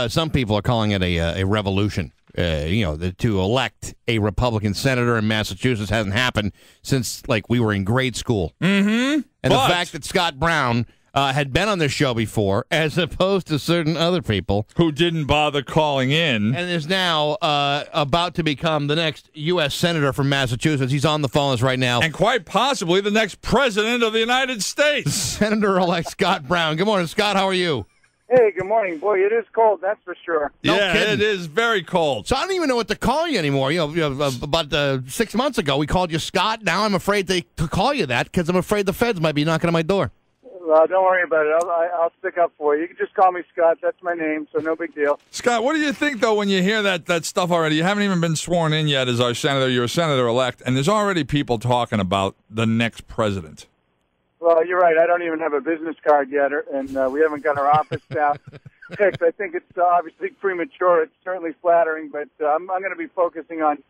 Some people are calling it a revolution. To elect a Republican senator in Massachusetts hasn't happened since, we were in grade school. Mm-hmm. And the fact that Scott Brown had been on this show before, as opposed to certain other people who didn't bother calling in, and is now about to become the next U.S. senator from Massachusetts. He's on the phone with us right now. And quite possibly the next president of the United States. Senator-elect Scott Brown. Good morning, Scott. How are you? Hey, good morning. Boy, it is cold, that's for sure. No yeah, kidding. It is very cold. So I don't even know what to call you anymore. About 6 months ago, we called you Scott. Now I'm afraid to call you that because I'm afraid the feds might be knocking on my door. Don't worry about it. I'll stick up for you. You can just call me Scott. That's my name, so no big deal. Scott, what do you think, though, when you hear that stuff already? You haven't even been sworn in yet as our senator. You're a senator-elect, and there's already people talking about the next president. Well, you're right. I don't even have a business card yet, and we haven't got our office staff picked. I think it's obviously premature. It's certainly flattering, but I'm going to be focusing on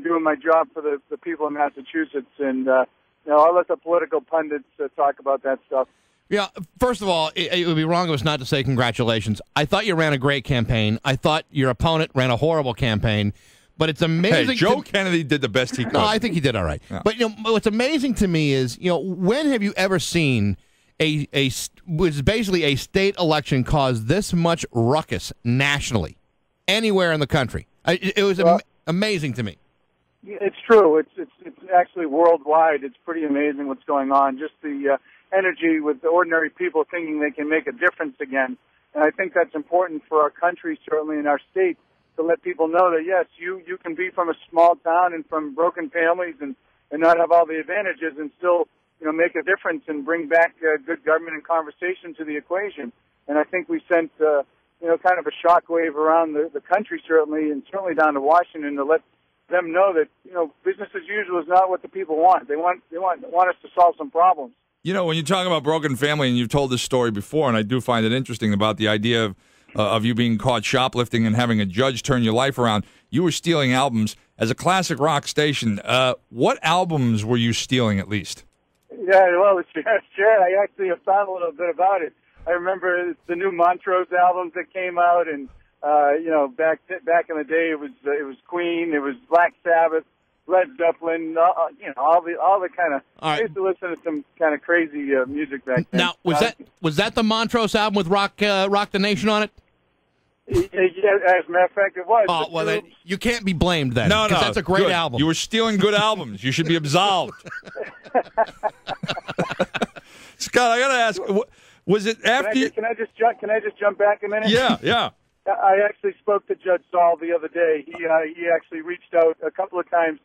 doing my job for the people in Massachusetts, and I'll let the political pundits talk about that stuff. Yeah, first of all, it would be wrong of us not to say congratulations. I thought you ran a great campaign. I thought your opponent ran a horrible campaigin. But it's amazing. Hey, Joe Kennedy did the best he could. No, I think he did all right. Yeah. But what's amazing to me is, when have you ever seen was basically a state election cause this much ruckus nationally, anywhere in the country? It was amazing to me. It's true. It's actually worldwide. It's pretty amazing what's going on. Just the energy with the ordinary people thinking they can make a difference again, and I think that's important for our country, certainly in our state, to let people know that, yes, you can be from a small town and from broken families and not have all the advantages and still, make a difference and bring back good government and conversation to the equation. And I think we sent, kind of a shockwave around the country, certainly, and certainly down to Washington to let them know that, business as usual is not what the people want. They want us to solve some problems. When you talk about broken family, and you've told this story before, and I do find it interesting about the idea of you being caught shoplifting and having a judge turn your life around. You were stealing albums. As a classic rock station, what albums were you stealing at least? Yeah, well, sure. I actually have thought a little bit about it. I remember the new Montrose albums that came out, and back in the day, it was Queen, it was Black Sabbath, Led Zeppelin, all the kind of. I used to listen to some kind of crazy music back then. Now, was that the Montrose album with Rock the Nation on it? Yeah, as a matter of fact, it was. Oh, well, then you can't be blamed then. No, that's a great good. album. You were stealing good albums. You should be absolved. Scott, I got to ask, was it after? Can I just jump back a minute? Yeah. I actually spoke to Judge Saul the other day. He actually reached out a couple of times,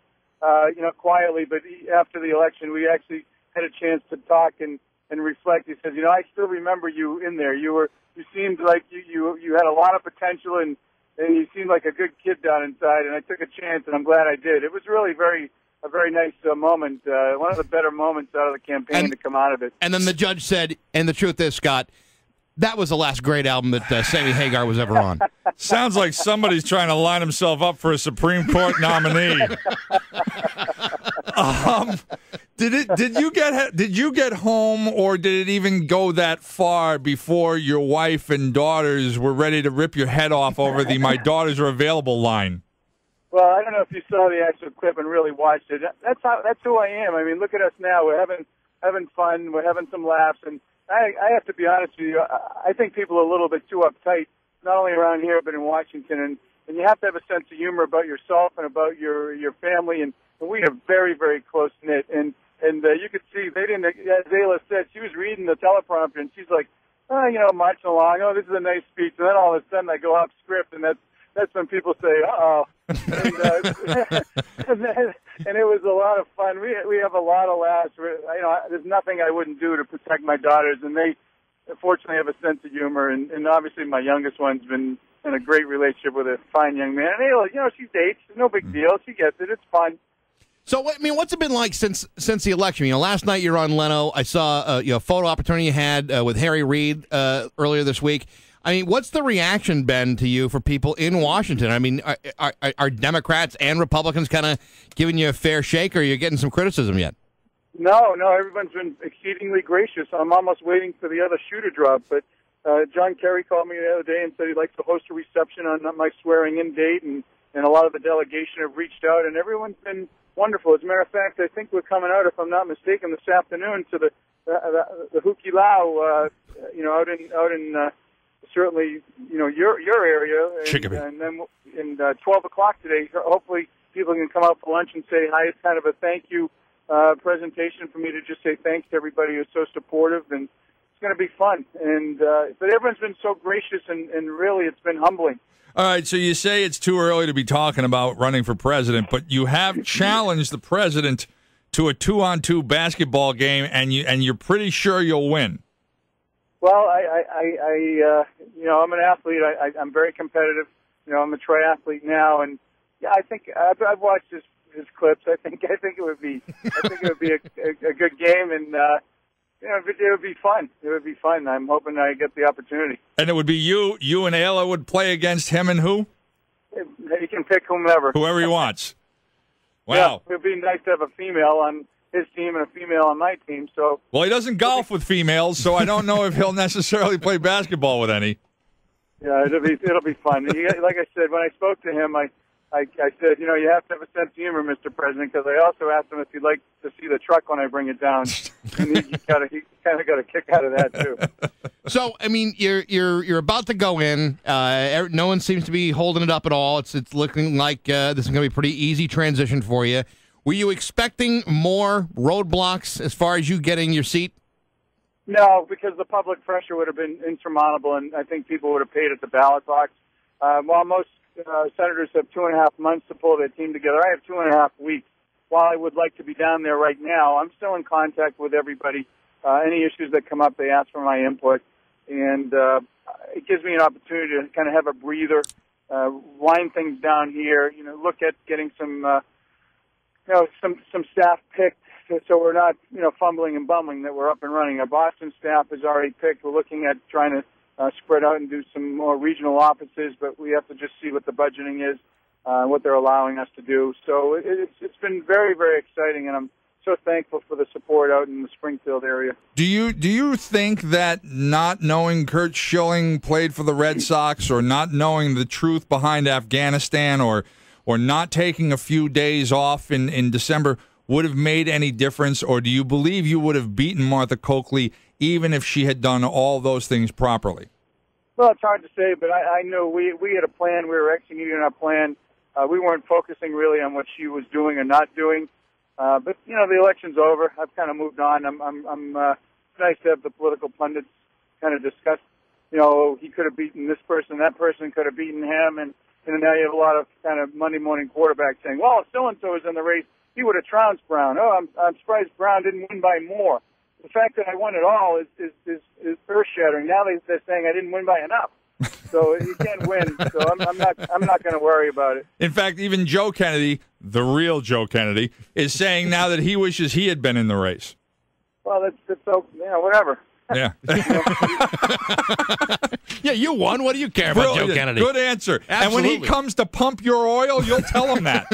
quietly, but after the election, we actually had a chance to talk and reflect. He said, I still remember you in there. You seemed like you had a lot of potential, and you seemed like a good kid down inside, and I took a chance, and I'm glad I did. It was really a very nice moment, one of the better moments out of the campaign to come out of it. And then the judge said, and the truth is, Scott, that was the last great album that Sammy Hagar was ever on. Sounds like somebody's trying to line himself up for a Supreme Court nominee. Did you get home, or did it even go that far before your wife and daughters were ready to rip your head off over the "My daughters are available" line? Well, I don't know if you saw the actual clip and really watched it. That's who I am. I mean, look at us now. We're having fun. We're having some laughs, and I have to be honest with you. I think people are a little bit too uptight, not only around here but in Washington, and you have to have a sense of humor about yourself and about your family, and we are very, very close knit. And you could see they didn't. As Ayla said, she was reading the teleprompter, and she's like, marching along. Oh, this is a nice speech, and then all of a sudden I go off script, and that's when people say, uh-oh. And it was a lot of fun. We have a lot of laughs. There's nothing I wouldn't do to protect my daughters, and they fortunately have a sense of humor. And obviously my youngest one's been in a great relationship with a fine young man. And she dates. No big deal. She gets it. It's fun. So, what's it been like since the election? Last night you're on Leno. I saw a photo opportunity you had with Harry Reid earlier this week. I mean, what's the reaction been to you for people in Washington? I mean, are Democrats and Republicans kind of giving you a fair shake, or are you getting some criticism yet? No, everyone's been exceedingly gracious. I'm almost waiting for the other shoe to drop, but John Kerry called me the other day and said he'd like to host a reception on my swearing-in date, and a lot of the delegation have reached out, and everyone's been wonderful. As a matter of fact, I think we're coming out, if I'm not mistaken, this afternoon to the Hukilau, out in certainly, your area, and then in 12 o'clock today, hopefully people can come out for lunch and say hi. It's kind of a thank you presentation for me to just say thanks to everybody who's so supportive, and it's going to be fun. And but everyone's been so gracious, and really it's been humbling. All right, so you say it's too early to be talking about running for president, but you have challenged the president to a 2-on-2 basketball game, and you're pretty sure you'll win. Well, I'm an athlete. I'm very competitive. I'm a triathlete now, and yeah, I think I've watched his clips. I think it would be a good game, and it would be fun. It would be fun. I'm hoping I get the opportunity. And it would be you and Ayla would play against him, and who? He can pick whomever he wants. Wow. Yeah, it would be nice to have a female on his team and a female on my team. So, well, he doesn't golf with females, so I don't know if he'll necessarily play basketball with any. Yeah, it'll be fun. Like I said, when I spoke to him, I said, you have to have a sense of humor, Mr. President, because I also asked him if he'd like to see the truck when I bring it down, and he kind of got a kick out of that too. So, I mean, you're about to go in. No one seems to be holding it up at all. It's looking like this is going to be a pretty easy transition for you. Were you expecting more roadblocks as far as you getting your seat? No, because the public pressure would have been insurmountable, and I think people would have paid at the ballot box. While most senators have 2.5 months to pull their team together, I have 2.5 weeks. While I would like to be down there right now, I'm still in contact with everybody. Any issues that come up, they ask for my input, and it gives me an opportunity to kind of have a breather, wind things down here. Look at getting some staff picked, so we're not fumbling and bumbling, that we're up and running. Our Boston staff is already picked. We're looking at trying to spread out and do some more regional offices, but we have to just see what the budgeting is, what they're allowing us to do. So it's been very, very exciting, and I'm so thankful for the support out in the Springfield area. Do you think that not knowing Kurt Schilling played for the Red Sox, or not knowing the truth behind Afghanistan, or not taking a few days off in December would have made any difference, or do you believe you would have beaten Martha Coakley even if she had done all those things properly? Well, it's hard to say, but I know we had a plan. We were executing our plan. We weren't focusing really on what she was doing or not doing. But the election's over. I've kind of moved on. It's nice to have the political pundits kind of discuss. He could have beaten this person, that person could have beaten him, and now you have a lot of kind of Monday morning quarterbacks saying, "Well, if so and so was in the race, he would have trounced Brown." Oh, I'm surprised Brown didn't win by more. The fact that I won it all is earth-shattering. Now they're saying I didn't win by enough. So you can't win. So I'm not going to worry about it. In fact, even Joe Kennedy, the real Joe Kennedy, is saying now that he wishes he had been in the race. Well, that's whatever. Yeah. Yeah, you won. What do you care about Joe Kennedy? Good answer. Absolutely. And when he comes to pump your oil, you'll tell him that.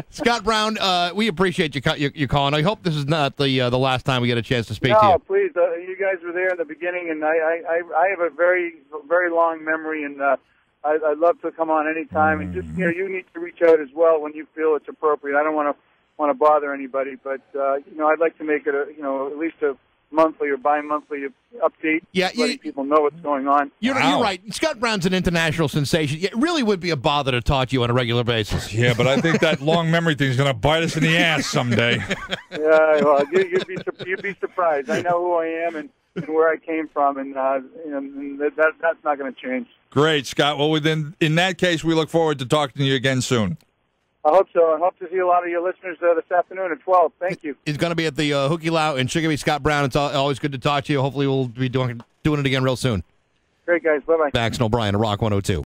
Scott Brown, we appreciate you calling. I hope this is not the last time we get a chance to speak to you. No, please. You guys were there in the beginning, and I have a very, very long memory, and I'd love to come on anytime. And just you need to reach out as well when you feel it's appropriate. I don't want to bother anybody, but I'd like to make it at least a monthly or bi-monthly update, letting people know what's going on. You're right. Scott Brown's an international sensation. It really would be a bother to talk to you on a regular basis. Yeah, but I think that long memory thing is going to bite us in the ass someday. Yeah, well, you'd be surprised. I know who I am and where I came from, and that's not going to change. Great, Scott. Well, in that case, we look forward to talking to you again soon. I hope so. I hope to see a lot of your listeners this afternoon at 12. Thank you. He's going to be at the Hukilau in Chicopee. Scott Brown, it's always good to talk to you. Hopefully we'll be doing it again real soon. Great, guys. Bye-bye. Bax and O'Brien, Rock 102.